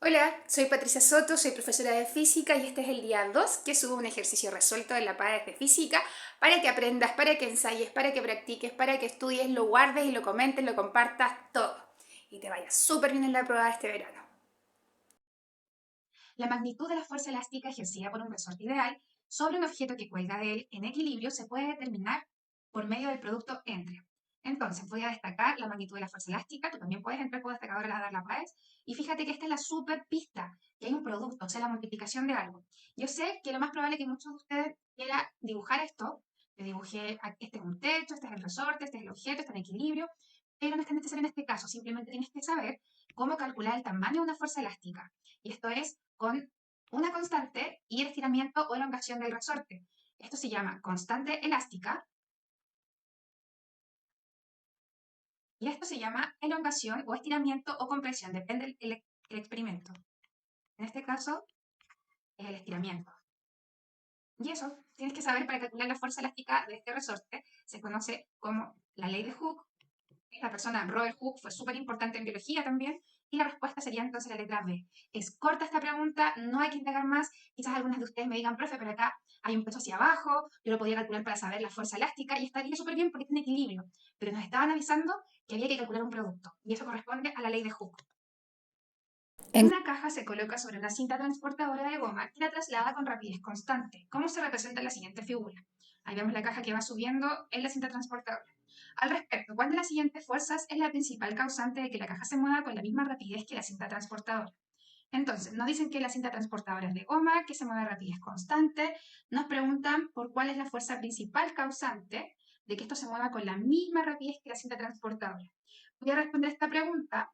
Hola, soy Patricia Soto, soy profesora de física y este es el día 2 que subo un ejercicio resuelto en la PAES de física para que aprendas, para que ensayes, para que practiques, para que estudies, lo guardes y lo comentes, lo compartas, todo. Y te vaya súper bien en la prueba de este verano. La magnitud de la fuerza elástica ejercida por un resorte ideal sobre un objeto que cuelga de él en equilibrio se puede determinar por medio del producto entre. Entonces, voy a destacar la magnitud de la fuerza elástica. Tú también puedes entrar como destacador a dar la PAES. Y fíjate que esta es la super pista, que hay un producto, o sea, la multiplicación de algo. Yo sé que lo más probable es que muchos de ustedes quieran dibujar esto. Yo dibujé, este es un techo, este es el resorte, este es el objeto, está en equilibrio, pero no es tan necesario en este caso. Simplemente tienes que saber cómo calcular el tamaño de una fuerza elástica. Y esto es con una constante y el estiramiento o elongación del resorte. Esto se llama constante elástica y esto se llama elongación o estiramiento o compresión, depende del experimento. En este caso es el estiramiento. Y eso tienes que saber para calcular la fuerza elástica de este resorte. Se conoce como la ley de Hooke. La persona Robert Hooke fue súper importante en biología también. Y la respuesta sería entonces la letra B. Es corta esta pregunta, no hay que indagar más. Quizás algunas de ustedes me digan, profe, pero acá hay un peso hacia abajo, yo lo podía calcular para saber la fuerza elástica y estaría súper bien porque está en equilibrio. Pero nos estaban avisando que había que calcular un producto. Y eso corresponde a la ley de Hooke. Una caja se coloca sobre una cinta transportadora de goma que la traslada con rapidez constante. ¿Cómo se representa en la siguiente figura? Ahí vemos la caja que va subiendo en la cinta transportadora. Al respecto, ¿cuál de las siguientes fuerzas es la principal causante de que la caja se mueva con la misma rapidez que la cinta transportadora? Entonces, nos dicen que la cinta transportadora es de goma, que se mueve a rapidez constante. Nos preguntan por cuál es la fuerza principal causante de que esto se mueva con la misma rapidez que la cinta transportadora. Voy a responder esta pregunta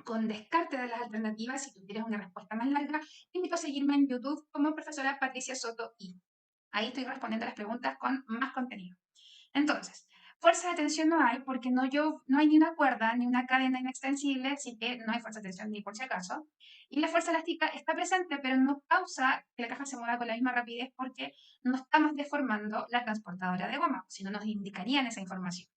con descarte de las alternativas. Si tú quieres una respuesta más larga, te invito a seguirme en YouTube como profesora Patricia Soto y ahí estoy respondiendo a las preguntas con más contenido. Entonces, fuerza de tensión no hay porque no hay ni una cuerda ni una cadena inextensible, así que no hay fuerza de tensión ni por si acaso. Y la fuerza elástica está presente, pero no causa que la caja se mueva con la misma rapidez porque no estamos deformando la transportadora de goma, si no nos indicarían esa información.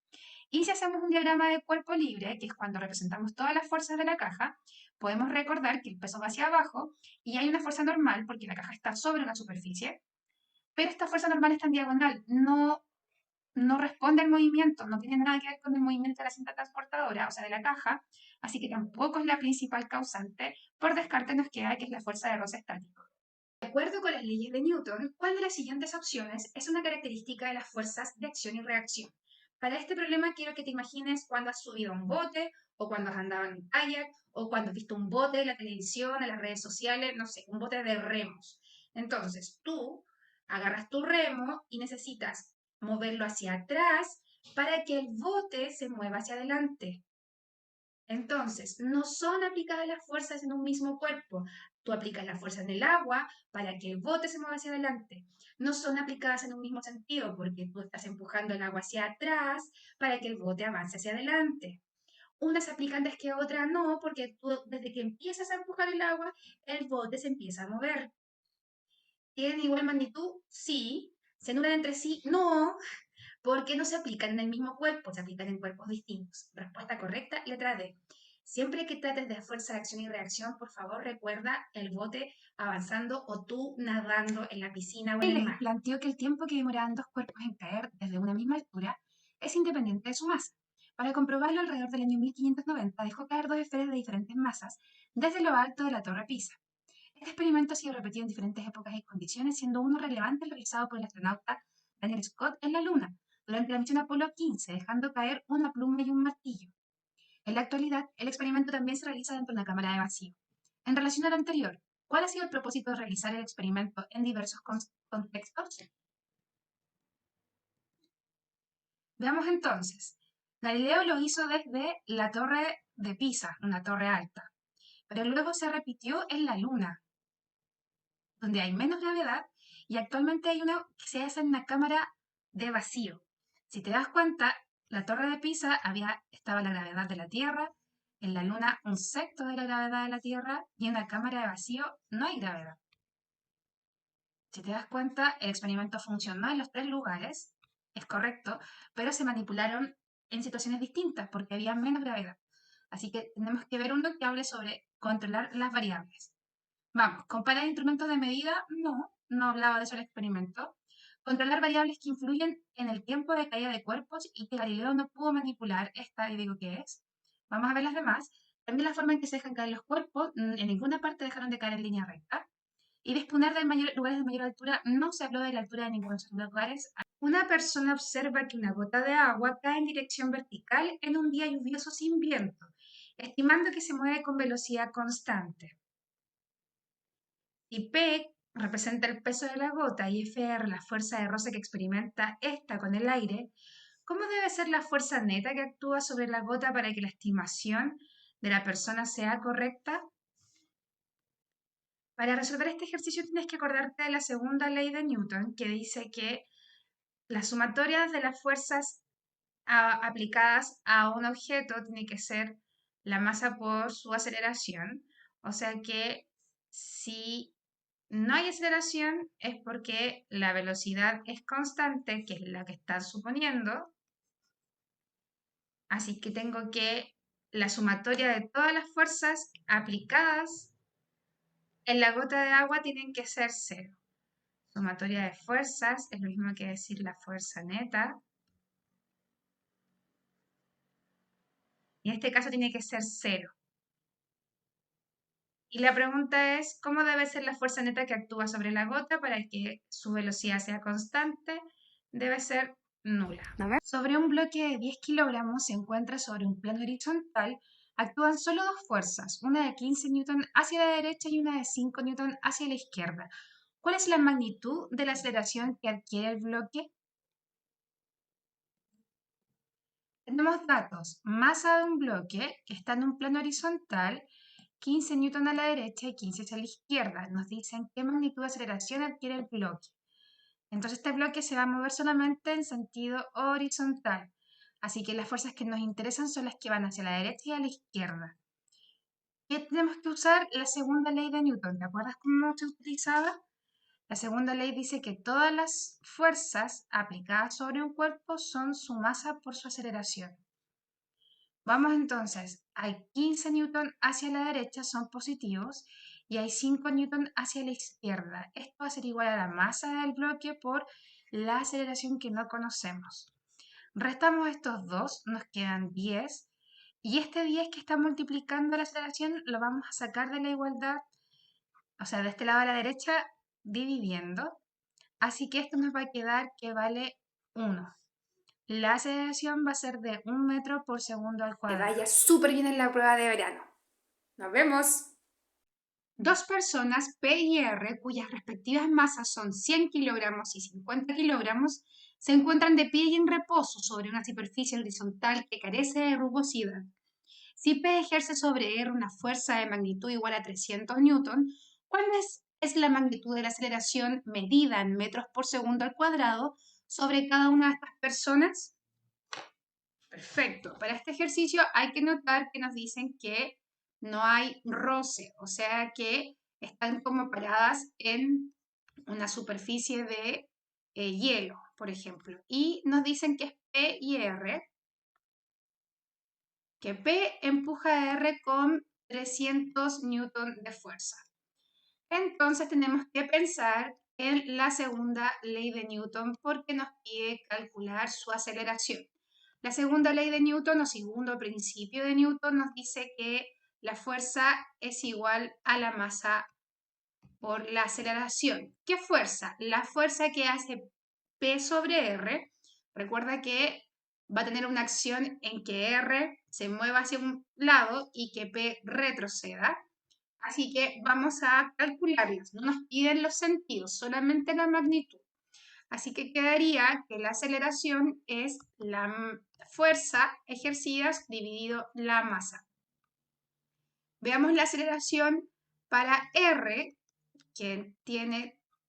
Y si hacemos un diagrama de cuerpo libre, que es cuando representamos todas las fuerzas de la caja, podemos recordar que el peso va hacia abajo y hay una fuerza normal porque la caja está sobre una superficie, pero esta fuerza normal está en diagonal, no responde al movimiento, no tiene nada que ver con el movimiento de la cinta transportadora, o sea, de la caja, así que tampoco es la principal causante. Por descarte nos queda que es la fuerza de roce estático. De acuerdo con las leyes de Newton, ¿cuál de las siguientes opciones es una característica de las fuerzas de acción y reacción? Para este problema quiero que te imagines cuando has subido a un bote, o cuando has andado en un kayak, o cuando has visto un bote en la televisión, en las redes sociales, no sé, un bote de remos. Entonces, tú agarras tu remo y necesitas moverlo hacia atrás para que el bote se mueva hacia adelante. Entonces, no son aplicadas las fuerzas en un mismo cuerpo. Tú aplicas la fuerza en el agua para que el bote se mueva hacia adelante. No son aplicadas en un mismo sentido porque tú estás empujando el agua hacia atrás para que el bote avance hacia adelante. Unas aplican antes que otras no, porque tú desde que empiezas a empujar el agua, el bote se empieza a mover. ¿Tienen igual magnitud? Sí. ¿Se anulan entre sí? No, porque no se aplican en el mismo cuerpo, se aplican en cuerpos distintos. Respuesta correcta, letra D. Siempre que trates de fuerza de acción y reacción, por favor recuerda el bote avanzando o tú nadando en la piscina o en el mar. Planteó que el tiempo que demoraban dos cuerpos en caer desde una misma altura es independiente de su masa. Para comprobarlo, alrededor del año 1590 dejó caer dos esferas de diferentes masas desde lo alto de la Torre Pisa. Este experimento ha sido repetido en diferentes épocas y condiciones, siendo uno relevante el realizado por el astronauta Daniel Scott en la Luna, durante la misión Apolo 15, dejando caer una pluma y un martillo. En la actualidad, el experimento también se realiza dentro de una cámara de vacío. En relación a lo anterior, ¿cuál ha sido el propósito de realizar el experimento en diversos contextos? Veamos entonces. Galileo lo hizo desde la torre de Pisa, una torre alta, pero luego se repitió en la Luna, donde hay menos gravedad, y actualmente hay una que se hace en una cámara de vacío. Si te das cuenta, la torre de Pisa estaba la gravedad de la Tierra, en la Luna un sexto de la gravedad de la Tierra, y en la cámara de vacío no hay gravedad. Si te das cuenta, el experimento funcionó en los tres lugares, es correcto, pero se manipularon en situaciones distintas porque había menos gravedad. Así que tenemos que ver uno que hable sobre controlar las variables. Vamos, comparar instrumentos de medida, no hablaba de eso el experimento. Controlar variables que influyen en el tiempo de caída de cuerpos y que Galileo no pudo manipular, esta y digo que es. Vamos a ver las demás. También la forma en que se dejan caer los cuerpos, en ninguna parte dejaron de caer en línea recta. Y disponer de lugares de mayor altura, no se habló de la altura de ninguno de esos lugares. Una persona observa que una gota de agua cae en dirección vertical en un día lluvioso sin viento, estimando que se mueve con velocidad constante. Si P representa el peso de la gota y FR la fuerza de roce que experimenta esta con el aire, ¿cómo debe ser la fuerza neta que actúa sobre la gota para que la estimación de la persona sea correcta? Para resolver este ejercicio tienes que acordarte de la segunda ley de Newton, que dice que las sumatorias de las fuerzas aplicadas a un objeto tiene que ser la masa por su aceleración. O sea que si no hay aceleración es porque la velocidad es constante, que es la que están suponiendo. Así que tengo que la sumatoria de todas las fuerzas aplicadas en la gota de agua tienen que ser cero. Sumatoria de fuerzas es lo mismo que decir la fuerza neta. Y en este caso tiene que ser cero. Y la pregunta es, ¿cómo debe ser la fuerza neta que actúa sobre la gota para que su velocidad sea constante? Debe ser nula. Sobre un bloque de 10 kilogramos se encuentra sobre un plano horizontal, actúan solo dos fuerzas, una de 15 newton hacia la derecha y una de 5 newton hacia la izquierda. ¿Cuál es la magnitud de la aceleración que adquiere el bloque? Tenemos datos, masa de un bloque que está en un plano horizontal, 15 newton a la derecha y 15 hacia la izquierda. Nos dicen qué magnitud de aceleración adquiere el bloque. Entonces este bloque se va a mover solamente en sentido horizontal. Así que las fuerzas que nos interesan son las que van hacia la derecha y a la izquierda. ¿Qué tenemos que usar? La segunda ley de Newton. ¿Te acuerdas cómo se utilizaba? La segunda ley dice que todas las fuerzas aplicadas sobre un cuerpo son su masa por su aceleración. Vamos entonces, hay 15 newton hacia la derecha, son positivos, y hay 5 newton hacia la izquierda. Esto va a ser igual a la masa del bloque por la aceleración que no conocemos. Restamos estos dos, nos quedan 10, y este 10 que está multiplicando la aceleración lo vamos a sacar de la igualdad, o sea, de este lado a la derecha, dividiendo. Así que esto nos va a quedar que vale 1. La aceleración va a ser de 1 metro por segundo al cuadrado. Que vaya súper bien en la prueba de verano. ¡Nos vemos! Dos personas P y R, cuyas respectivas masas son 100 kilogramos y 50 kilogramos, se encuentran de pie y en reposo sobre una superficie horizontal que carece de rugosidad. Si P ejerce sobre R una fuerza de magnitud igual a 300 newton, ¿cuál es la magnitud de la aceleración medida en metros por segundo al cuadrado sobre cada una de estas personas? Perfecto. Para este ejercicio hay que notar que nos dicen que no hay roce, o sea que están como paradas en una superficie de hielo, por ejemplo. Y nos dicen que es P y R, que P empuja a R con 300 newton de fuerza. Entonces tenemos que pensar en la segunda ley de Newton porque nos pide calcular su aceleración. La segunda ley de Newton o segundo principio de Newton nos dice que la fuerza es igual a la masa por la aceleración. ¿Qué fuerza? La fuerza que hace P sobre R. Recuerda que va a tener una acción en que R se mueva hacia un lado y que P retroceda. Así que vamos a calcularlas. No nos piden los sentidos, solamente la magnitud. Así que quedaría que la aceleración es la fuerza ejercida dividido la masa. Veamos la aceleración para R, que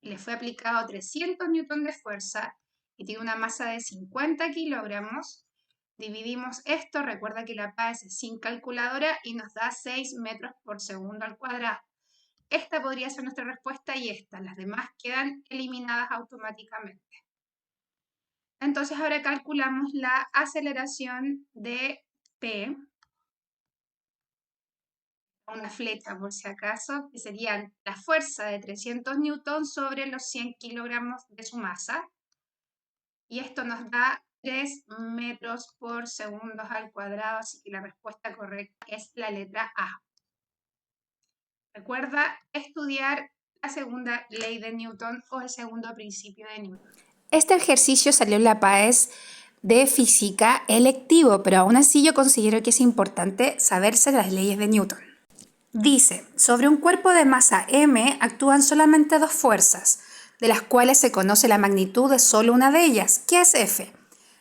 le fue aplicado 300 newton de fuerza y tiene una masa de 50 kilogramos. Dividimos esto, recuerda que la PA es sin calculadora y nos da 6 metros por segundo al cuadrado. Esta podría ser nuestra respuesta y esta. Las demás quedan eliminadas automáticamente. Entonces ahora calculamos la aceleración de P una flecha por si acaso, que serían la fuerza de 300 newtons sobre los 100 kilogramos de su masa. Y esto nos da 3 metros por segundo al cuadrado, así que la respuesta correcta es la letra A. Recuerda estudiar la segunda ley de Newton o el segundo principio de Newton. Este ejercicio salió en la PAES de física electivo, pero aún así yo considero que es importante saberse las leyes de Newton. Dice, sobre un cuerpo de masa m actúan solamente dos fuerzas, de las cuales se conoce la magnitud de solo una de ellas, que es F.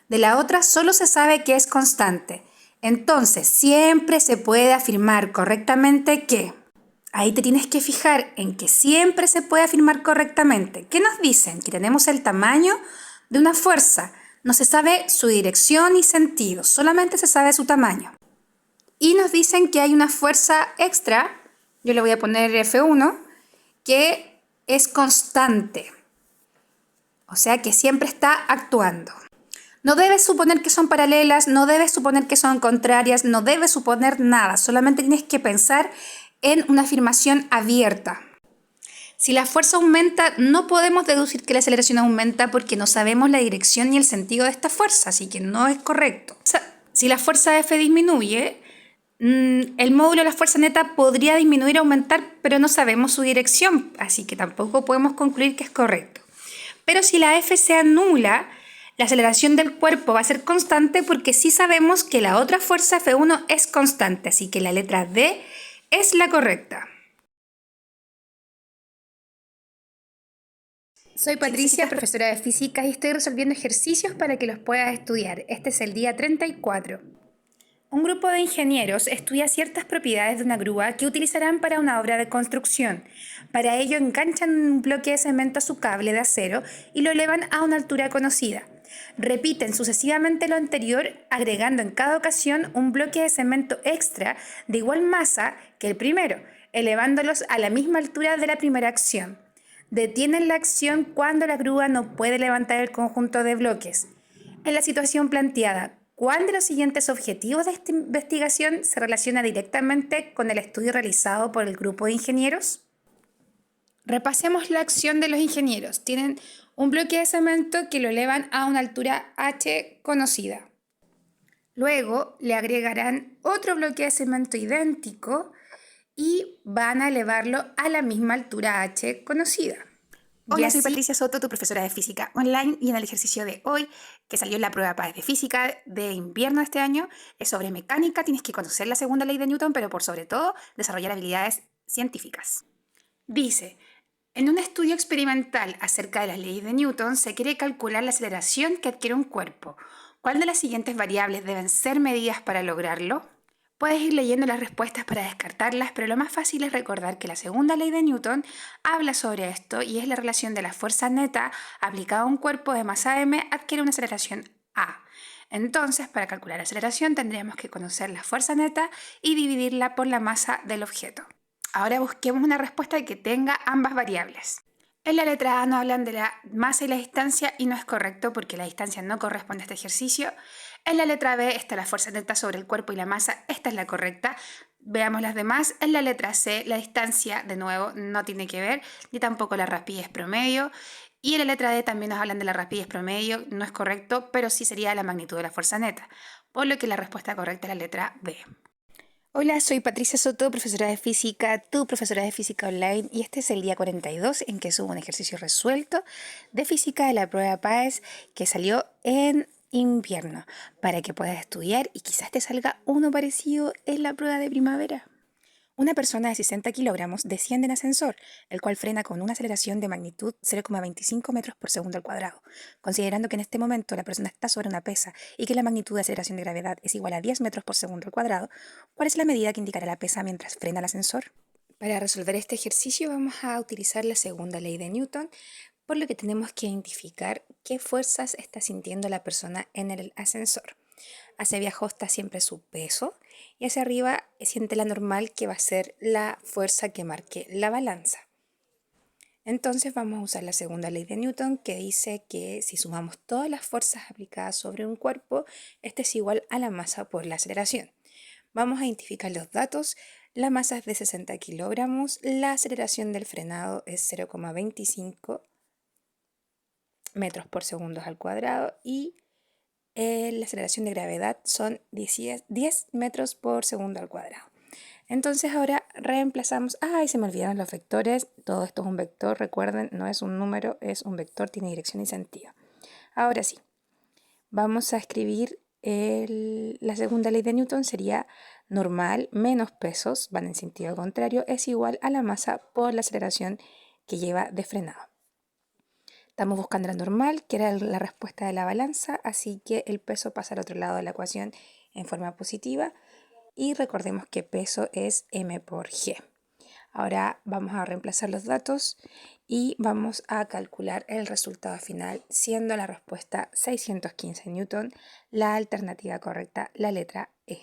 De la otra solo se sabe que es constante. Entonces, siempre se puede afirmar correctamente que... Ahí te tienes que fijar en que siempre se puede afirmar correctamente. ¿Qué nos dicen? Que tenemos el tamaño de una fuerza. No se sabe su dirección y sentido, solamente se sabe su tamaño. Y nos dicen que hay una fuerza extra, yo le voy a poner F1, que es constante. O sea que siempre está actuando. No debes suponer que son paralelas, no debes suponer que son contrarias, no debes suponer nada. Solamente tienes que pensar en una afirmación abierta. Si la fuerza aumenta, no podemos deducir que la aceleración aumenta porque no sabemos la dirección ni el sentido de esta fuerza, así que no es correcto. Si la fuerza F disminuye, el módulo de la fuerza neta podría disminuir o aumentar, pero no sabemos su dirección, así que tampoco podemos concluir que es correcto. Pero si la F se anula, la aceleración del cuerpo va a ser constante porque sí sabemos que la otra fuerza F1 es constante, así que la letra D es la correcta. Soy Patricia, profesora de física, y estoy resolviendo ejercicios para que los puedas estudiar. Este es el día 34. Un grupo de ingenieros estudia ciertas propiedades de una grúa que utilizarán para una obra de construcción. Para ello enganchan un bloque de cemento a su cable de acero y lo elevan a una altura conocida. Repiten sucesivamente lo anterior, agregando en cada ocasión un bloque de cemento extra de igual masa que el primero, elevándolos a la misma altura de la primera acción. Detienen la acción cuando la grúa no puede levantar el conjunto de bloques. En la situación planteada, ¿cuál de los siguientes objetivos de esta investigación se relaciona directamente con el estudio realizado por el grupo de ingenieros? Repasemos la acción de los ingenieros. Tienen un bloque de cemento que lo elevan a una altura h conocida. Luego le agregarán otro bloque de cemento idéntico y van a elevarlo a la misma altura h conocida. Hola, soy Patricia Soto, tu profesora de física online, y en el ejercicio de hoy, que salió en la prueba PAES de física de invierno de este año, es sobre mecánica. Tienes que conocer la segunda ley de Newton, pero por sobre todo desarrollar habilidades científicas. Dice, en un estudio experimental acerca de las leyes de Newton se quiere calcular la aceleración que adquiere un cuerpo. ¿Cuál de las siguientes variables deben ser medidas para lograrlo? Puedes ir leyendo las respuestas para descartarlas, pero lo más fácil es recordar que la segunda ley de Newton habla sobre esto y es la relación de la fuerza neta aplicada a un cuerpo de masa m adquiere una aceleración a. Entonces, para calcular la aceleración tendríamos que conocer la fuerza neta y dividirla por la masa del objeto. Ahora busquemos una respuesta que tenga ambas variables. En la letra A nos hablan de la masa y la distancia y no es correcto porque la distancia no corresponde a este ejercicio. En la letra B está la fuerza neta sobre el cuerpo y la masa, esta es la correcta. Veamos las demás. En la letra C la distancia de nuevo no tiene que ver, ni tampoco la rapidez promedio. Y en la letra D también nos hablan de la rapidez promedio, no es correcto, pero sí sería la magnitud de la fuerza neta, por lo que la respuesta correcta es la letra B. Hola, soy Patricia Soto, profesora de física, tu profesora de física online, y este es el día 42 en que subo un ejercicio resuelto de física de la prueba PAES que salió en invierno para que puedas estudiar y quizás te salga uno parecido en la prueba de primavera. Una persona de 60 kilogramos desciende en ascensor, el cual frena con una aceleración de magnitud 0,25 metros por segundo al cuadrado. Considerando que en este momento la persona está sobre una pesa y que la magnitud de aceleración de gravedad es igual a 10 metros por segundo al cuadrado, ¿cuál es la medida que indicará la pesa mientras frena el ascensor? Para resolver este ejercicio vamos a utilizar la segunda ley de Newton, por lo que tenemos que identificar qué fuerzas está sintiendo la persona en el ascensor. Hacia abajo está siempre su peso y hacia arriba siente la normal, que va a ser la fuerza que marque la balanza. Entonces vamos a usar la segunda ley de Newton, que dice que si sumamos todas las fuerzas aplicadas sobre un cuerpo, este es igual a la masa por la aceleración. Vamos a identificar los datos. La masa es de 60 kilogramos, la aceleración del frenado es 0,25 metros por segundo al cuadrado y la aceleración de gravedad son 10 metros por segundo al cuadrado. Entonces ahora reemplazamos, ¡ay! Se me olvidaron los vectores, todo esto es un vector, recuerden, no es un número, es un vector, tiene dirección y sentido. Ahora sí, vamos a escribir la segunda ley de Newton, sería normal menos pesos, van en sentido contrario, es igual a la masa por la aceleración que lleva de frenado. Estamos buscando la normal, que era la respuesta de la balanza, así que el peso pasa al otro lado de la ecuación en forma positiva y recordemos que peso es m por g. Ahora vamos a reemplazar los datos y vamos a calcular el resultado final, siendo la respuesta 615 newton, la alternativa correcta, la letra E.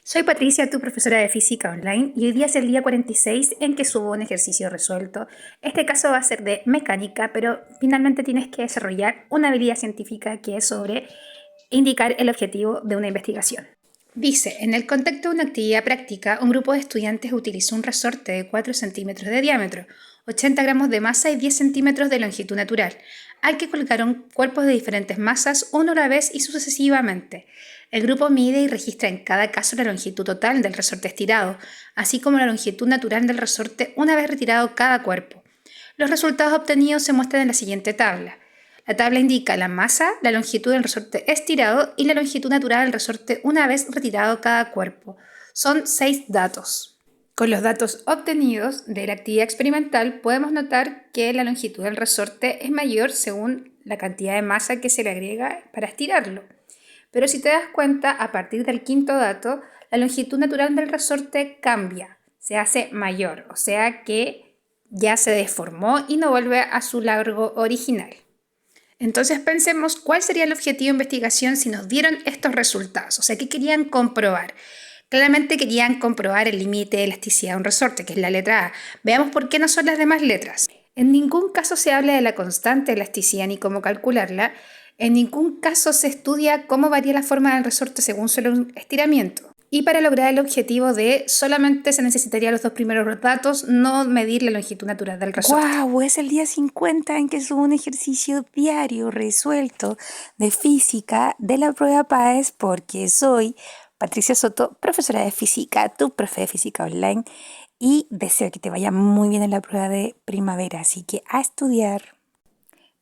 Soy Patricia, tu profesora de física online, y hoy día es el día 46 en que subo un ejercicio resuelto. Este caso va a ser de mecánica, pero finalmente tienes que desarrollar una habilidad científica que es sobre indicar el objetivo de una investigación. Dice, en el contexto de una actividad práctica, un grupo de estudiantes utilizó un resorte de 4 centímetros de diámetro, 80 gramos de masa y 10 centímetros de longitud natural, al que colgaron cuerpos de diferentes masas uno a la vez y sucesivamente. El grupo mide y registra en cada caso la longitud total del resorte estirado, así como la longitud natural del resorte una vez retirado cada cuerpo. Los resultados obtenidos se muestran en la siguiente tabla. La tabla indica la masa, la longitud del resorte estirado y la longitud natural del resorte una vez retirado cada cuerpo. Son 6 datos. Con los datos obtenidos de la actividad experimental podemos notar que la longitud del resorte es mayor según la cantidad de masa que se le agrega para estirarlo. Pero si te das cuenta, a partir del quinto dato, la longitud natural del resorte cambia, se hace mayor, o sea que ya se deformó y no vuelve a su largo original. Entonces pensemos cuál sería el objetivo de investigación si nos dieron estos resultados. O sea, ¿qué querían comprobar? Claramente querían comprobar el límite de elasticidad de un resorte, que es la letra A. Veamos por qué no son las demás letras. En ningún caso se habla de la constante de elasticidad ni cómo calcularla. En ningún caso se estudia cómo varía la forma del resorte según su estiramiento. Y para lograr el objetivo de solamente se necesitarían los dos primeros datos, no medir la longitud natural del resorte. ¡Guau! Es el día 50 en que subo un ejercicio diario resuelto de física de la prueba PAES porque soy Patricia Soto, profesora de física, tu profe de física online, y deseo que te vaya muy bien en la prueba de primavera, así que a estudiar.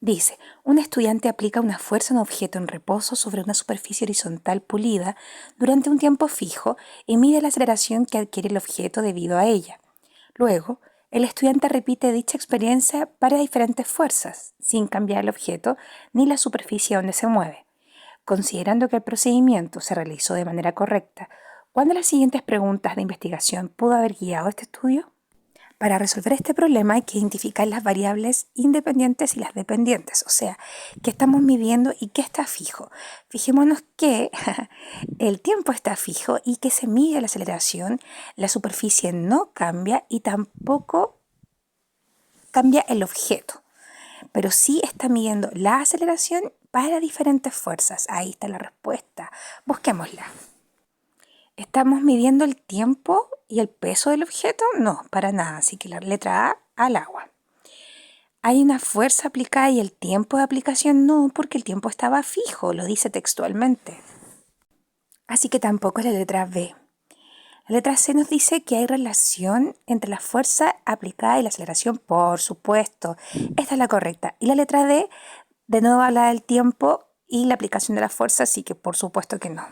Dice, un estudiante aplica una fuerza a un objeto en reposo sobre una superficie horizontal pulida durante un tiempo fijo y mide la aceleración que adquiere el objeto debido a ella. Luego, el estudiante repite dicha experiencia para diferentes fuerzas, sin cambiar el objeto ni la superficie donde se mueve. Considerando que el procedimiento se realizó de manera correcta, ¿cuál de las siguientes preguntas de investigación pudo haber guiado este estudio? Para resolver este problema hay que identificar las variables independientes y las dependientes, o sea, qué estamos midiendo y qué está fijo. Fijémonos que el tiempo está fijo y que se mide la aceleración, la superficie no cambia y tampoco cambia el objeto, pero sí está midiendo la aceleración para diferentes fuerzas. Ahí está la respuesta. Busquémosla. ¿Estamos midiendo el tiempo y el peso del objeto? No, para nada. Así que la letra A, al agua. ¿Hay una fuerza aplicada y el tiempo de aplicación? No, porque el tiempo estaba fijo, lo dice textualmente. Así que tampoco es la letra B. La letra C nos dice que hay relación entre la fuerza aplicada y la aceleración, por supuesto. Esta es la correcta. Y la letra D, de nuevo habla del tiempo y la aplicación de la fuerza, así que por supuesto que no.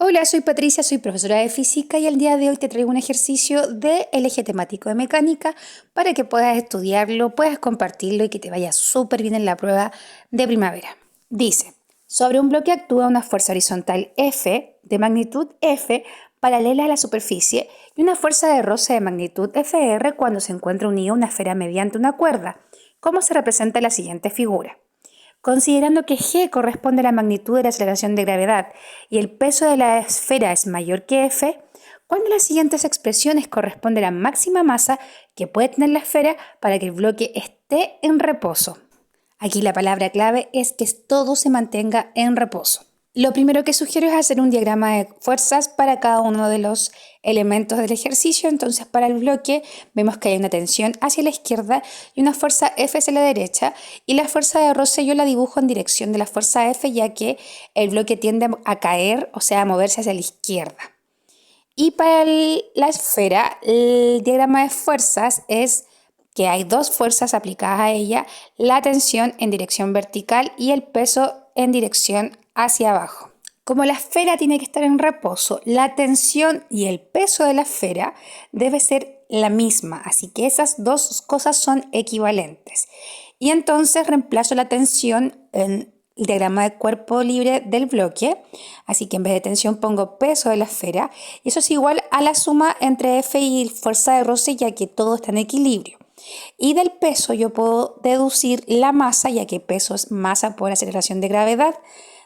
Hola, soy Patricia, soy profesora de física y el día de hoy te traigo un ejercicio del eje temático de mecánica para que puedas estudiarlo, puedas compartirlo y que te vaya súper bien en la prueba de primavera. Dice, sobre un bloque actúa una fuerza horizontal F de magnitud F paralela a la superficie y una fuerza de roce de magnitud Fr cuando se encuentra unida una esfera mediante una cuerda, como se representa en la siguiente figura. Considerando que G corresponde a la magnitud de la aceleración de gravedad y el peso de la esfera es mayor que F, ¿cuál de las siguientes expresiones corresponde a la máxima masa que puede tener la esfera para que el bloque esté en reposo? Aquí la palabra clave es que todo se mantenga en reposo. Lo primero que sugiero es hacer un diagrama de fuerzas para cada uno de los elementos del ejercicio. Entonces, para el bloque vemos que hay una tensión hacia la izquierda y una fuerza F hacia la derecha, y la fuerza de roce yo la dibujo en dirección de la fuerza F, ya que el bloque tiende a caer, o sea, a moverse hacia la izquierda. Y para la esfera, el diagrama de fuerzas es que hay dos fuerzas aplicadas a ella, la tensión en dirección vertical y el peso en dirección hacia abajo. Como la esfera tiene que estar en reposo, la tensión y el peso de la esfera debe ser la misma, así que esas dos cosas son equivalentes. Y entonces reemplazo la tensión en el diagrama de cuerpo libre del bloque, así que en vez de tensión pongo peso de la esfera, y eso es igual a la suma entre F y fuerza de roce, ya que todo está en equilibrio. Y del peso yo puedo deducir la masa, ya que peso es masa por aceleración de gravedad.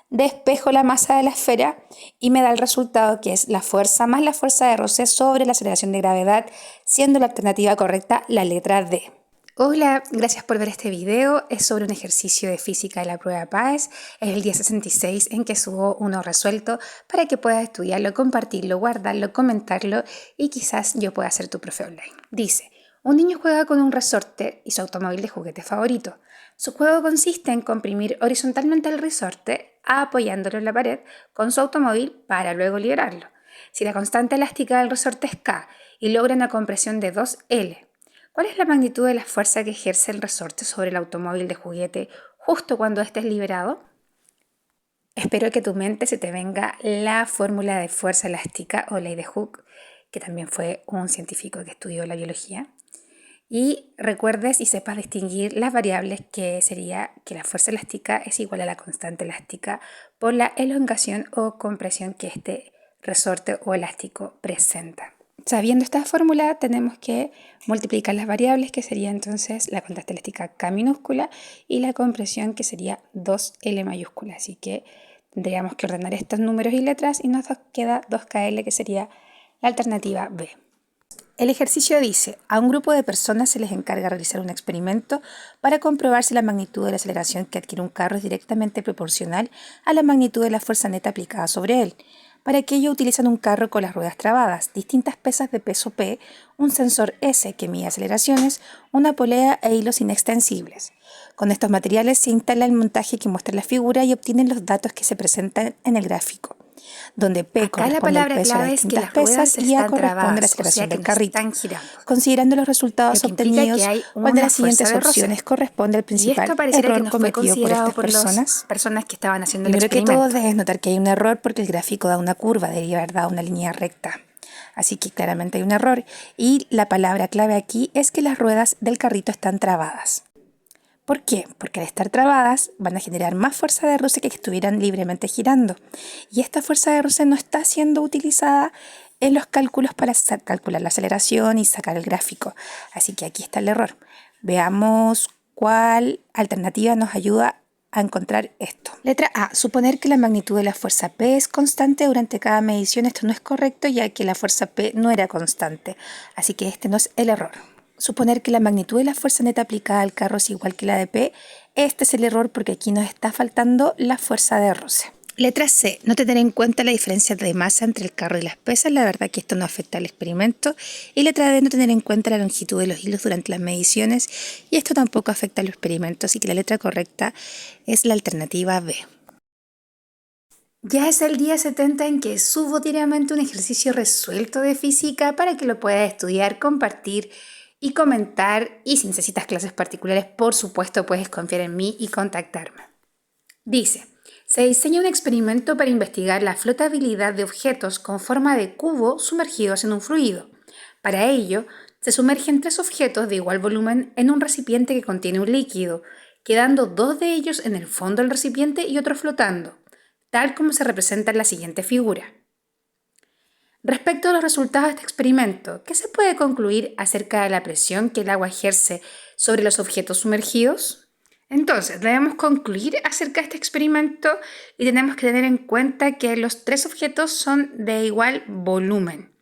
Despejo la masa de la esfera y me da el resultado, que es la fuerza más la fuerza de roce sobre la aceleración de gravedad, siendo la alternativa correcta la letra D. Hola, gracias por ver este video. Es sobre un ejercicio de física de la prueba PAES. Es el día 66 en que subo uno resuelto para que puedas estudiarlo, compartirlo, guardarlo, comentarlo y quizás yo pueda ser tu profe online. Dice, un niño juega con un resorte y su automóvil de juguete favorito. Su juego consiste en comprimir horizontalmente el resorte apoyándolo en la pared con su automóvil para luego liberarlo. Si la constante elástica del resorte es K y logra una compresión de 2L, ¿cuál es la magnitud de la fuerza que ejerce el resorte sobre el automóvil de juguete justo cuando éste es liberado? Espero que a tu mente se te venga la fórmula de fuerza elástica o ley de Hooke, que también fue un científico que estudió la biología. Y recuerdes y sepas distinguir las variables, que sería que la fuerza elástica es igual a la constante elástica por la elongación o compresión que este resorte o elástico presenta. Sabiendo esta fórmula, tenemos que multiplicar las variables, que sería entonces la constante elástica K minúscula y la compresión, que sería 2L mayúscula. Así que tendríamos que ordenar estos números y letras y nos queda 2KL, que sería la alternativa B. El ejercicio dice, a un grupo de personas se les encarga realizar un experimento para comprobar si la magnitud de la aceleración que adquiere un carro es directamente proporcional a la magnitud de la fuerza neta aplicada sobre él. Para ello utilizan un carro con las ruedas trabadas, distintas pesas de peso P, un sensor S que mide aceleraciones, una polea e hilos inextensibles. Con estos materiales se instala el montaje que muestra la figura y obtienen los datos que se presentan en el gráfico, donde P corresponde al peso de las distintas pesas y A corresponde a la aceleración del carrito. Considerando los resultados obtenidos, ¿cuál de las siguientes opciones corresponde al principal error cometido por estas personas que estaban haciendo el Primero que experimento? todo, debes notar que hay un error porque el gráfico da una curva, debería haber dado una línea recta. Así que claramente hay un error. Y la palabra clave aquí es que las ruedas del carrito están trabadas. ¿Por qué? Porque al estar trabadas van a generar más fuerza de roce que estuvieran libremente girando. Y esta fuerza de roce no está siendo utilizada en los cálculos para calcular la aceleración y sacar el gráfico. Así que aquí está el error. Veamos cuál alternativa nos ayuda a encontrar esto. Letra A. Suponer que la magnitud de la fuerza P es constante durante cada medición. Esto no es correcto, ya que la fuerza P no era constante. Así que este no es el error. Suponer que la magnitud de la fuerza neta aplicada al carro es igual que la de P. Este es el error porque aquí nos está faltando la fuerza de roce. Letra C. No tener en cuenta la diferencia de masa entre el carro y las pesas. La verdad que esto no afecta al experimento. Y letra D. No tener en cuenta la longitud de los hilos durante las mediciones. Y esto tampoco afecta al experimento. Así que la letra correcta es la alternativa B. Ya es el día 70 en que subo diariamente un ejercicio resuelto de física para que lo puedas estudiar, compartir y comentar. Y si necesitas clases particulares, por supuesto, puedes confiar en mí y contactarme. Dice, Se diseña un experimento para investigar la flotabilidad de objetos con forma de cubo sumergidos en un fluido. Para ello, se sumergen 3 objetos de igual volumen en un recipiente que contiene un líquido, quedando 2 de ellos en el fondo del recipiente y otro flotando, tal como se representa en la siguiente figura. Respecto a los resultados de este experimento, ¿qué se puede concluir acerca de la presión que el agua ejerce sobre los objetos sumergidos? Entonces, debemos concluir acerca de este experimento y tenemos que tener en cuenta que los 3 objetos son de igual volumen.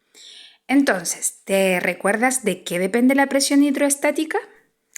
Entonces, ¿te recuerdas de qué depende la presión hidroestática?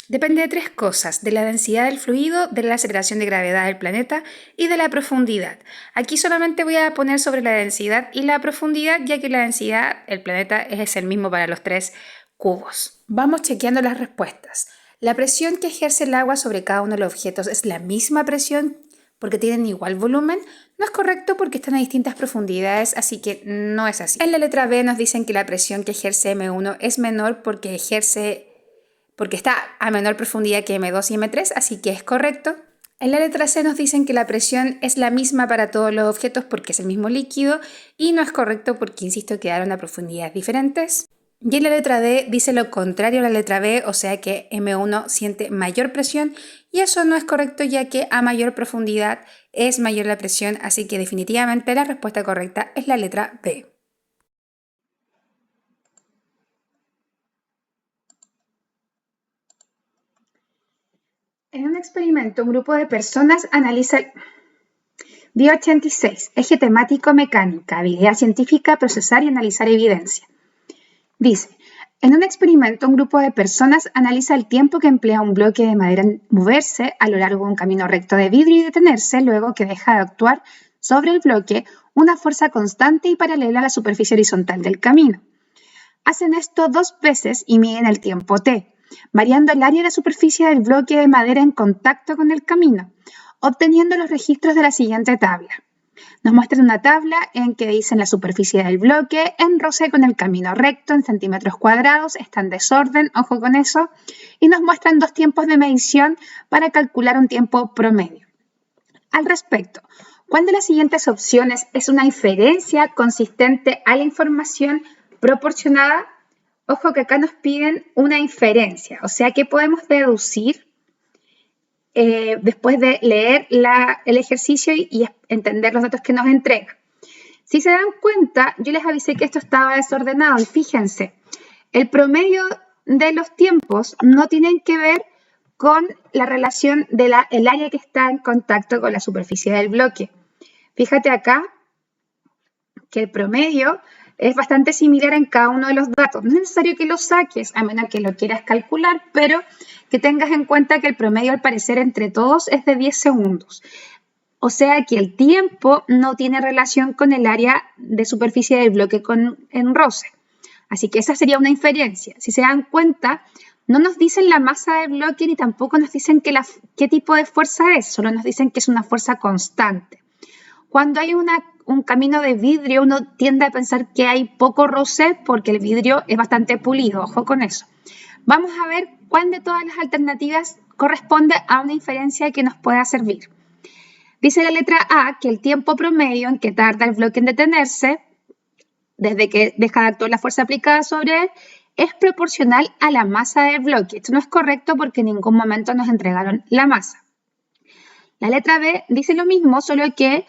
Depende de 3 cosas: de la densidad del fluido, de la aceleración de gravedad del planeta y de la profundidad. Aquí solamente voy a poner sobre la densidad y la profundidad, ya que la densidad, el planeta, es el mismo para los 3 cubos. Vamos chequeando las respuestas. La presión que ejerce el agua sobre cada uno de los objetos es la misma presión porque tienen igual volumen. No es correcto porque están a distintas profundidades, así que no es así. En la letra B nos dicen que la presión que ejerce M1 es menor porque está a menor profundidad que M2 y M3, así que es correcto. En la letra C nos dicen que la presión es la misma para todos los objetos porque es el mismo líquido, y no es correcto porque, insisto, quedaron a profundidades diferentes. Y en la letra D dice lo contrario a la letra B, o sea que M1 siente mayor presión, y eso no es correcto ya que a mayor profundidad es mayor la presión, así que definitivamente la respuesta correcta es la letra B. En un experimento, un grupo de personas analiza el día 86, eje temático mecánica, habilidad científica, procesar y analizar evidencia. Dice, en un experimento, un grupo de personas analiza el tiempo que emplea un bloque de madera en moverse a lo largo de un camino recto de vidrio y detenerse luego que deja de actuar sobre el bloque una fuerza constante y paralela a la superficie horizontal del camino. Hacen esto 2 veces y miden el tiempo t, variando el área de la superficie del bloque de madera en contacto con el camino, obteniendo los registros de la siguiente tabla. Nos muestran una tabla en que dicen la superficie del bloque en roce con el camino recto en centímetros cuadrados, está en desorden, ojo con eso, y nos muestran 2 tiempos de medición para calcular un tiempo promedio. Al respecto, ¿cuál de las siguientes opciones es una inferencia consistente a la información proporcionada? Ojo que acá nos piden una inferencia, o sea que podemos deducir después de leer el ejercicio y entender los datos que nos entrega. Si se dan cuenta, yo les avisé que esto estaba desordenado y fíjense, el promedio de los tiempos no tienen que ver con la relación del área que está en contacto con la superficie del bloque. Fíjate acá que el promedio es bastante similar en cada uno de los datos. No es necesario que lo saques, a menos que lo quieras calcular, pero que tengas en cuenta que el promedio al parecer entre todos es de 10 segundos. O sea que el tiempo no tiene relación con el área de superficie del bloque en roce. Así que esa sería una inferencia. Si se dan cuenta, no nos dicen la masa del bloque ni tampoco nos dicen qué tipo de fuerza es, solo nos dicen que es una fuerza constante. Cuando hay un camino de vidrio, uno tiende a pensar que hay poco roce porque el vidrio es bastante pulido, ojo con eso. Vamos a ver cuál de todas las alternativas corresponde a una inferencia que nos pueda servir. Dice la letra A que el tiempo promedio en que tarda el bloque en detenerse, desde que deja de actuar la fuerza aplicada sobre él, es proporcional a la masa del bloque. Esto no es correcto porque en ningún momento nos entregaron la masa. La letra B dice lo mismo, solo que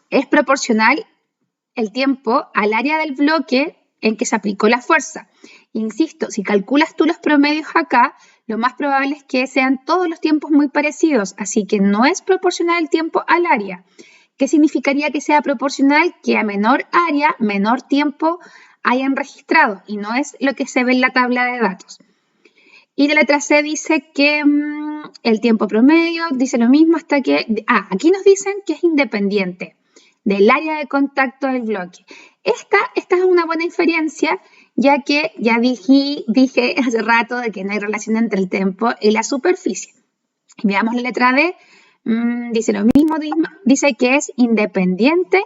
es proporcional el tiempo al área del bloque en que se aplicó la fuerza. Insisto, si calculas tú los promedios acá, lo más probable es que sean todos los tiempos muy parecidos, así que no es proporcional el tiempo al área. ¿Qué significaría que sea proporcional? Que a menor área, menor tiempo hayan registrado, y no es lo que se ve en la tabla de datos. Y la letra C dice que el tiempo promedio dice lo mismo hasta que... aquí nos dicen que es independiente del área de contacto del bloque. Esta es una buena inferencia, ya que ya dije hace rato de que no hay relación entre el tiempo y la superficie. Veamos la letra D, dice lo mismo, dice que es independiente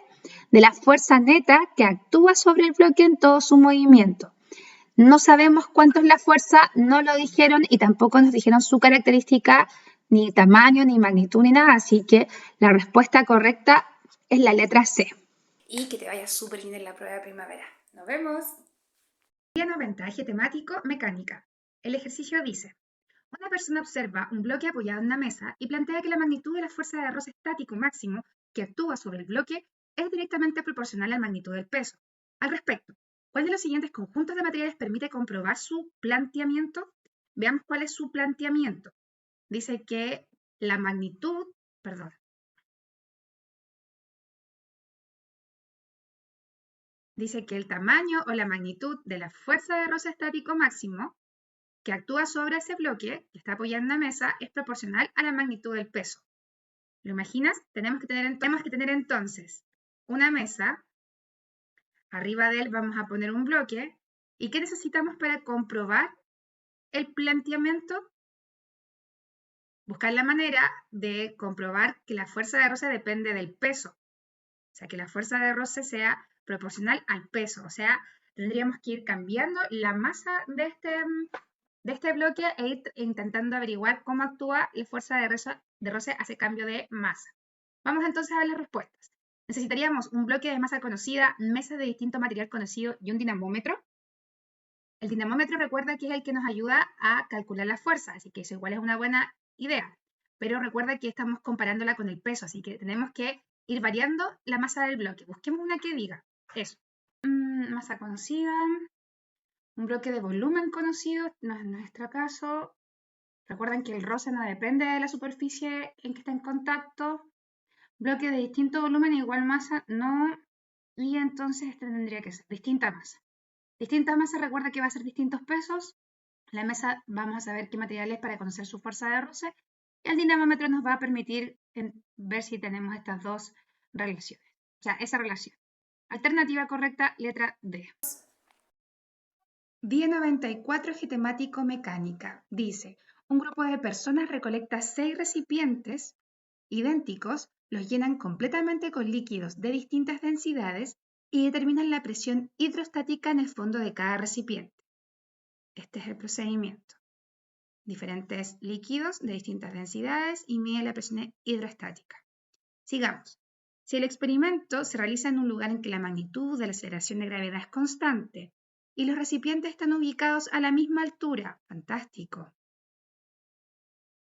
de la fuerza neta que actúa sobre el bloque en todo su movimiento. No sabemos cuánto es la fuerza, no lo dijeron y tampoco nos dijeron su característica ni tamaño, ni magnitud, ni nada. Así que la respuesta correcta es la letra C. Y que te vaya súper bien en la prueba de primavera. ¡Nos vemos! Día 90, eje temático, mecánica. El ejercicio dice: una persona observa un bloque apoyado en una mesa y plantea que la magnitud de la fuerza de roce estático máximo que actúa sobre el bloque es directamente proporcional a la magnitud del peso. Al respecto, ¿cuál de los siguientes conjuntos de materiales permite comprobar su planteamiento? Veamos cuál es su planteamiento. Dice que la magnitud, perdón. Dice que el tamaño o la magnitud de la fuerza de roce estático máximo que actúa sobre ese bloque que está apoyado en una mesa es proporcional a la magnitud del peso. ¿Lo imaginas? Tenemos que tener entonces una mesa. Arriba de él vamos a poner un bloque. ¿Y qué necesitamos para comprobar el planteamiento? Buscar la manera de comprobar que la fuerza de roce depende del peso. O sea, que la fuerza de roce sea proporcional al peso. O sea, tendríamos que ir cambiando la masa de este bloque e ir intentando averiguar cómo actúa la fuerza de roce a ese cambio de masa. Vamos entonces a ver las respuestas. Necesitaríamos un bloque de masa conocida, mesas de distinto material conocido y un dinamómetro. El dinamómetro, recuerda que es el que nos ayuda a calcular la fuerza, así que eso igual es una buena idea. Pero recuerda que estamos comparándola con el peso, así que tenemos que ir variando la masa del bloque. Busquemos una que diga eso. Masa conocida, un bloque de volumen conocido, no es nuestro caso. Recuerden que el roce no depende de la superficie en que está en contacto. Bloque de distinto volumen e igual masa, no. Y entonces este tendría que ser distinta masa. Distinta masa, recuerda que va a ser distintos pesos. La mesa vamos a saber qué material es para conocer su fuerza de roce. Y el dinamómetro nos va a permitir ver si tenemos estas dos relaciones. O sea, esa relación. Alternativa correcta, letra D. Día 94, eje temático, mecánica. Dice: un grupo de personas recolecta 6 recipientes idénticos, los llenan completamente con líquidos de distintas densidades y determinan la presión hidrostática en el fondo de cada recipiente. Este es el procedimiento. Diferentes líquidos de distintas densidades y mide la presión hidrostática. Sigamos. Si el experimento se realiza en un lugar en que la magnitud de la aceleración de gravedad es constante y los recipientes están ubicados a la misma altura, fantástico.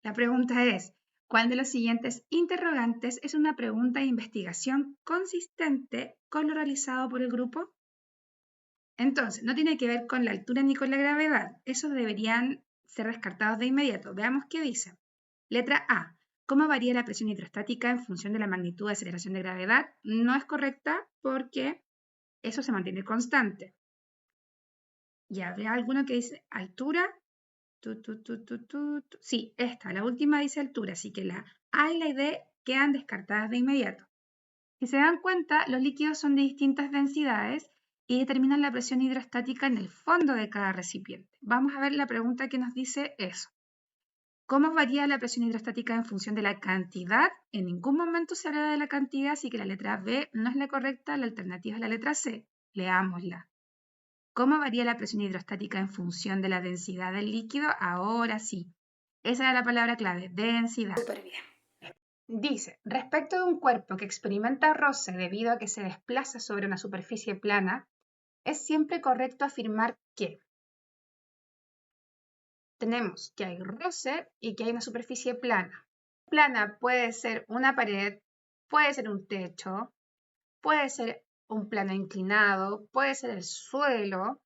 La pregunta es: ¿cuál de los siguientes interrogantes es una pregunta de investigación consistente con lo realizado por el grupo? Entonces, no tiene que ver con la altura ni con la gravedad. Esos deberían ser descartados de inmediato. Veamos qué dice. Letra A. ¿Cómo varía la presión hidrostática en función de la magnitud de aceleración de gravedad? No es correcta porque eso se mantiene constante. Y habrá alguno que dice altura. Sí, esta, la última dice altura, así que la A y la D quedan descartadas de inmediato. Si se dan cuenta, los líquidos son de distintas densidades y determinan la presión hidrostática en el fondo de cada recipiente. Vamos a ver la pregunta que nos dice eso. ¿Cómo varía la presión hidrostática en función de la cantidad? En ningún momento se habla de la cantidad, así que la letra B no es la correcta, la alternativa es la letra C. Leámosla. ¿Cómo varía la presión hidrostática en función de la densidad del líquido? Ahora sí. Esa era la palabra clave, densidad. Súper bien. Dice: respecto de un cuerpo que experimenta roce debido a que se desplaza sobre una superficie plana, es siempre correcto afirmar que tenemos que hay roce y que hay una superficie plana. Plana puede ser una pared, puede ser un techo, puede ser un plano inclinado, puede ser el suelo.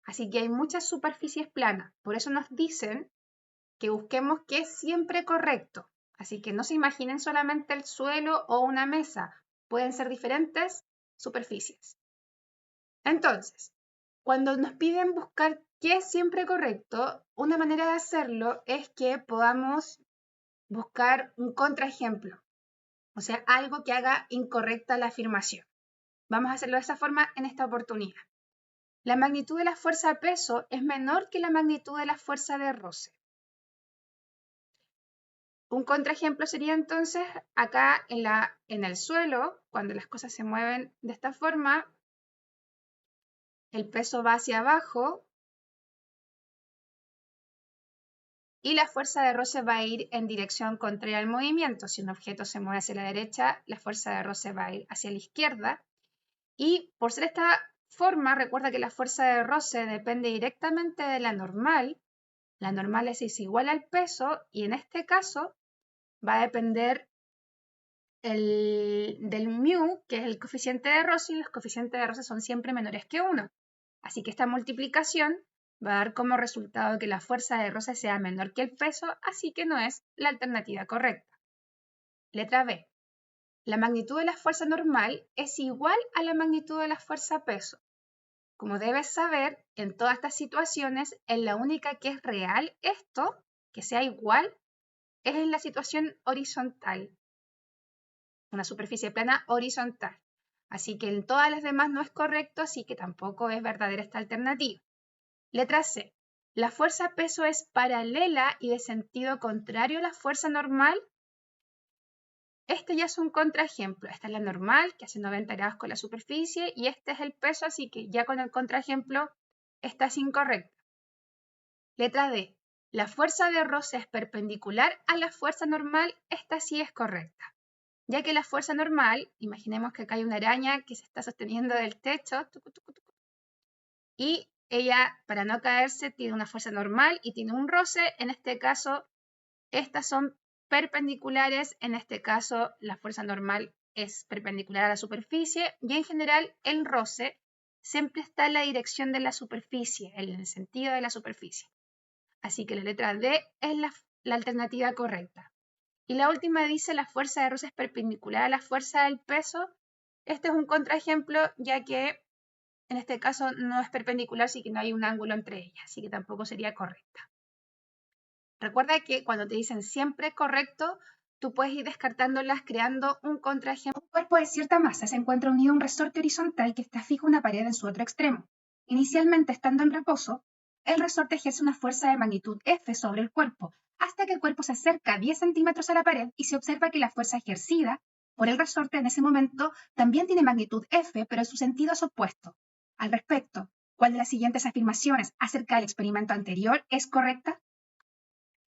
Así que hay muchas superficies planas. Por eso nos dicen que busquemos que es siempre correcto. Así que no se imaginen solamente el suelo o una mesa. Pueden ser diferentes superficies. Entonces, cuando nos piden buscar qué es siempre correcto, una manera de hacerlo es que podamos buscar un contraejemplo. O sea, algo que haga incorrecta la afirmación. Vamos a hacerlo de esa forma en esta oportunidad. La magnitud de la fuerza peso es menor que la magnitud de la fuerza de roce. Un contraejemplo sería entonces acá en el suelo, cuando las cosas se mueven de esta forma, el peso va hacia abajo y la fuerza de roce va a ir en dirección contraria al movimiento. Si un objeto se mueve hacia la derecha, la fuerza de roce va a ir hacia la izquierda. Y por ser esta forma, recuerda que la fuerza de roce depende directamente de la normal. La normal es igual al peso y en este caso va a depender del mu, que es el coeficiente de roce, y los coeficientes de roce son siempre menores que 1. Así que esta multiplicación va a dar como resultado que la fuerza de roce sea menor que el peso, así que no es la alternativa correcta. Letra B. La magnitud de la fuerza normal es igual a la magnitud de la fuerza peso. Como debes saber, en todas estas situaciones, en la única que es real esto, que sea igual, es en la situación horizontal. Una superficie plana horizontal. Así que en todas las demás no es correcto, así que tampoco es verdadera esta alternativa. Letra C. La fuerza peso es paralela y de sentido contrario a la fuerza normal. Este ya es un contraejemplo. Esta es la normal, que hace 90 grados con la superficie, y este es el peso, así que ya con el contraejemplo esta es incorrecta. Letra D. La fuerza de roce es perpendicular a la fuerza normal. Esta sí es correcta. Ya que la fuerza normal, imaginemos que acá hay una araña que se está sosteniendo del techo, y ella, para no caerse, tiene una fuerza normal y tiene un roce. En este caso, estas son perpendiculares. En este caso, la fuerza normal es perpendicular a la superficie y en general el roce siempre está en la dirección de la superficie, en el sentido de la superficie. Así que la letra D es la alternativa correcta. Y la última dice la fuerza de roce es perpendicular a la fuerza del peso. Este es un contraejemplo, ya que en este caso no es perpendicular, así que no hay un ángulo entre ellas, así que tampoco sería correcta. Recuerda que cuando te dicen siempre correcto, tú puedes ir descartándolas creando un contraejemplo. Un cuerpo de cierta masa se encuentra unido a un resorte horizontal que está fijo a una pared en su otro extremo. Inicialmente, estando en reposo, el resorte ejerce una fuerza de magnitud F sobre el cuerpo, hasta que el cuerpo se acerca 10 centímetros a la pared y se observa que la fuerza ejercida por el resorte en ese momento también tiene magnitud F, pero en su sentido es opuesto. Al respecto, ¿cuál de las siguientes afirmaciones acerca del experimento anterior es correcta?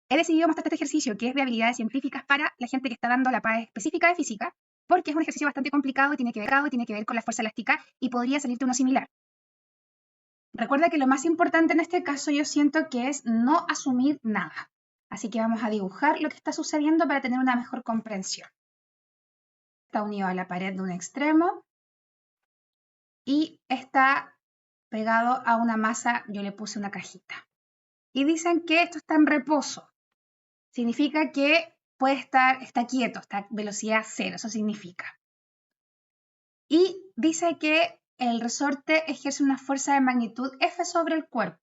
He decidido mostrar este ejercicio, que es de habilidades científicas para la gente que está dando la PAE específica de física, porque es un ejercicio bastante complicado y tiene que ver con la fuerza elástica y podría salirte uno similar. Recuerda que lo más importante en este caso yo siento que es no asumir nada. Así que vamos a dibujar lo que está sucediendo para tener una mejor comprensión. Está unido a la pared de un extremo y está pegado a una masa, yo le puse una cajita. Y dicen que esto está en reposo. Significa que está quieto, está a velocidad cero, eso significa. Y dice que el resorte ejerce una fuerza de magnitud F sobre el cuerpo.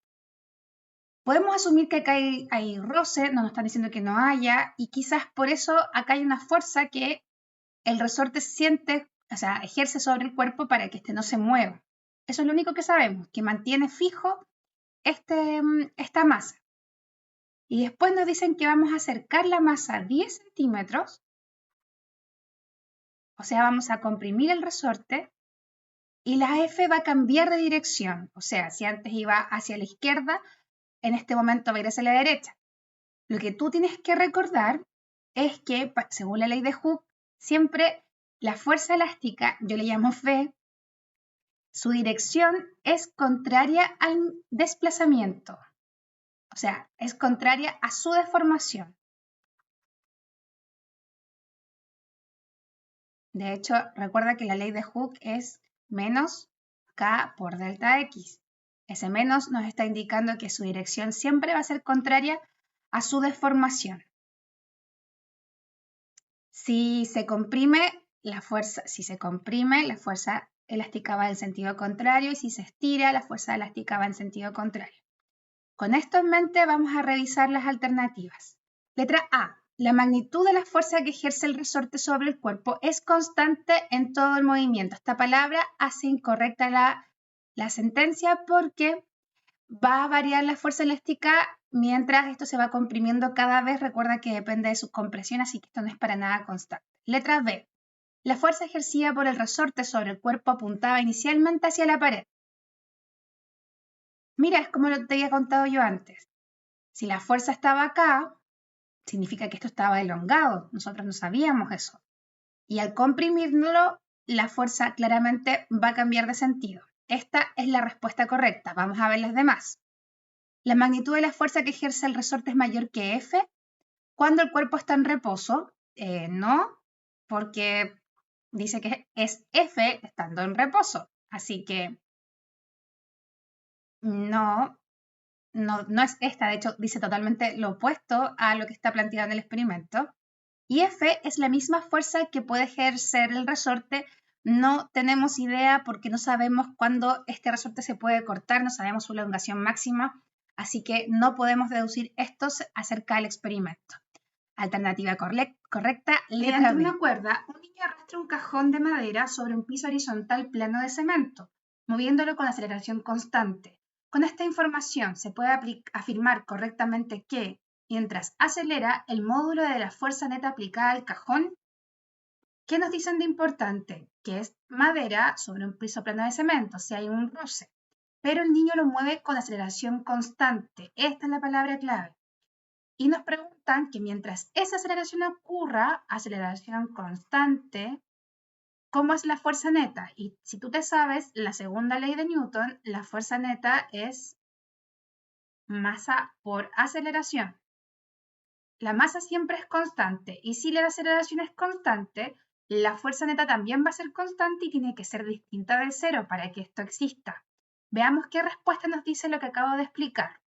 Podemos asumir que acá hay roce, no nos están diciendo que no haya, y quizás por eso acá hay una fuerza que el resorte siente, o sea, ejerce sobre el cuerpo para que este no se mueva. Eso es lo único que sabemos, que mantiene fijo esta masa. Y después nos dicen que vamos a acercar la masa a 10 centímetros, o sea, vamos a comprimir el resorte y la F va a cambiar de dirección. O sea, si antes iba hacia la izquierda, en este momento va a ir hacia la derecha. Lo que tú tienes que recordar es que, según la ley de Hooke, siempre la fuerza elástica, yo le llamo F, su dirección es contraria al desplazamiento. O sea, es contraria a su deformación. De hecho, recuerda que la ley de Hooke es menos K por delta X. Ese menos nos está indicando que su dirección siempre va a ser contraria a su deformación. Si se comprime, la fuerza elástica va en sentido contrario y si se estira, la fuerza elástica va en sentido contrario. Con esto en mente vamos a revisar las alternativas. Letra A. La magnitud de la fuerza que ejerce el resorte sobre el cuerpo es constante en todo el movimiento. Esta palabra hace incorrecta la sentencia porque va a variar la fuerza elástica mientras esto se va comprimiendo cada vez. Recuerda que depende de su compresión, así que esto no es para nada constante. Letra B. La fuerza ejercida por el resorte sobre el cuerpo apuntaba inicialmente hacia la pared. Mira, es como lo te había contado yo antes. Si la fuerza estaba acá, significa que esto estaba elongado. Nosotros no sabíamos eso. Y al comprimirlo, la fuerza claramente va a cambiar de sentido. Esta es la respuesta correcta. Vamos a ver las demás. La magnitud de la fuerza que ejerce el resorte es mayor que F. Cuando el cuerpo está en reposo, no, porque dice que es F estando en reposo. Así que no es esta. De hecho, dice totalmente lo opuesto a lo que está planteado en el experimento. Y F es la misma fuerza que puede ejercer el resorte. No tenemos idea porque no sabemos cuándo este resorte se puede cortar, no sabemos su elongación máxima, así que no podemos deducir esto acerca del experimento. Alternativa correcta, letra B. Mediante una cuerda, un niño arrastra un cajón de madera sobre un piso horizontal plano de cemento, moviéndolo con aceleración constante. Con esta información se puede afirmar correctamente que, mientras acelera, el módulo de la fuerza neta aplicada al cajón, ¿qué nos dicen de importante? Que es madera sobre un piso plano de cemento, si hay un roce. Pero el niño lo mueve con aceleración constante. Esta es la palabra clave. Y nos preguntan que mientras esa aceleración ocurra, aceleración constante, ¿cómo es la fuerza neta? Y si tú te sabes la segunda ley de Newton, la fuerza neta es masa por aceleración. La masa siempre es constante y si la aceleración es constante, la fuerza neta también va a ser constante y tiene que ser distinta del cero para que esto exista. Veamos qué respuesta nos dice lo que acabo de explicar.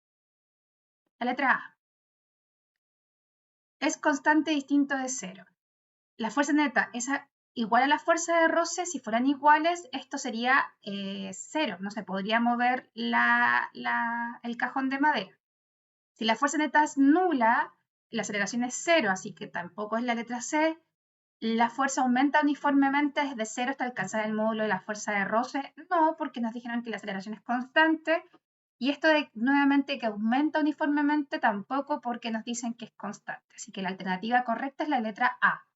La letra A. Es constante distinto de cero. La fuerza neta es igual a la fuerza de roce. Si fueran iguales, esto sería cero. No se podría mover el cajón de madera. Si la fuerza neta es nula, la aceleración es cero, así que tampoco es la letra C. La fuerza aumenta uniformemente desde cero hasta alcanzar el módulo de la fuerza de roce. No, porque nos dijeron que la aceleración es constante. Y esto de nuevamente que aumenta uniformemente tampoco porque nos dicen que es constante. Así que la alternativa correcta es la letra A.